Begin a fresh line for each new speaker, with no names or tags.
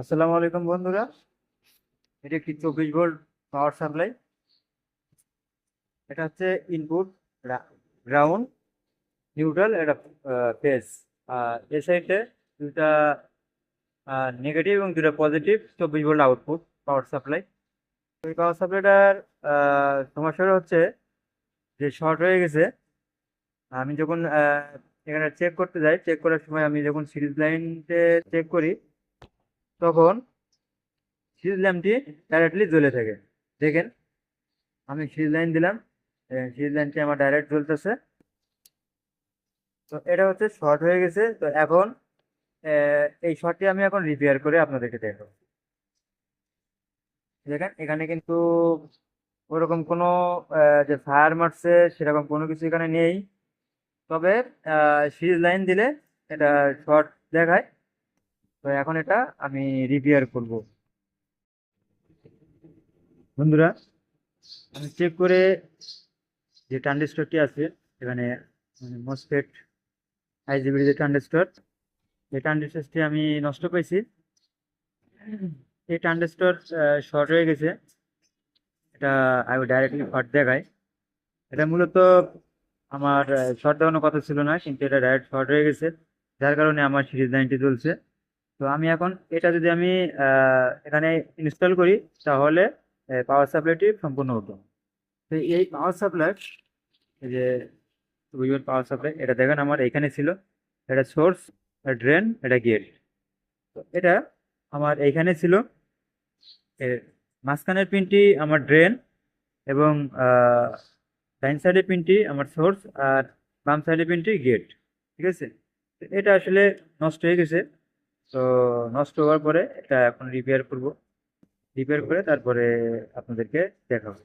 আসসালামু আলাইকুম বন্ধুরা। এটি একটি 24 ভোল্ট পাওয়ার সাপ্লাই। এটা হচ্ছে ইনপুট, গ্রাউন্ড, নিউট্রাল, এটা ফেজ। আর এ সাইডে দুটা নেগেটিভ এবং দুটা positive 24 volt output power supply. এই পাওয়ার সাপ্লাইটার সমস্যাটা হচ্ছে যে শর্ট হয়ে গেছে। আমি যখন এখানে চেক করতে যাই, চেক করার সময় আমি যখন সিরিজ লাইনতে চেক করি, তখন সিরিজ ল্যাম্পটি ডাইরেক্টলি জ্বলে থাকে। দেখেন, আমি সিরিজ লাইন দিলাম, সিরিজ লাইনটি আমার ডাইরেক্ট জ্বলতেছে। তো এটা হচ্ছে শর্ট হয়ে গেছে। তো এখন এই শর্টটি আমি এখন রিপেয়ার করে আপনাদেরকে দেখাবো। দেখেন, এখানে কিন্তু ওরকম কোনো যে ফায়ার মারছে সেরকম কোনো কিছু এখানে নেই। তবে সিরিজ লাইন দিলে এটা শর্ট দেখায়। তো এখন এটা আমি রিপেয়ার করব বন্ধুরা। আমি চেক করে যে ট্রানজিস্টরটি আছে এখানে, মানে মসফেট আইজিবির যে ট্রানজিস্টর, এই ট্রানজিস্টরটি আমি নষ্ট পেয়েছি। এই ট্রানজিস্টর শর্ট হয়ে গেছে। এটা আমি ডাইরেক্টলি শর্ট দেখাই। এটা মূলত আমার শর্ট দেখানোর কথা ছিল না, কিন্তু এটা ডাইরেক্ট শর্ট হয়ে গেছে, যার কারণে আমার সিরিজ লাইনটি চলছে। তো আমি এখন এটা যদি আমি এখানে ইনস্টল করি, তাহলে পাওয়ার সাপ্লাইটি সম্পূর্ণ হতো। তো এই পাওয়ার সাপ্লাই, এই যে পাওয়ার সাপ্লাই, এটা দেখেন আমার এখানে ছিল। এটা সোর্স, ড্রেন, এটা গেট। তো এটা আমার এইখানে ছিল। এর মাঝখানের পিনটি আমার ড্রেন, এবং ডাইন সাইডের পিনটি আমার সোর্স, আর বাম সাইডের পিনটি গেট। ঠিক আছে, তো এটা আসলে নষ্ট হয়ে গেছে। তো নষ্ট হওয়ার পরে এটা এখন রিপেয়ার করব। রিপেয়ার করে তারপরে আপনাদেরকে দেখাবো।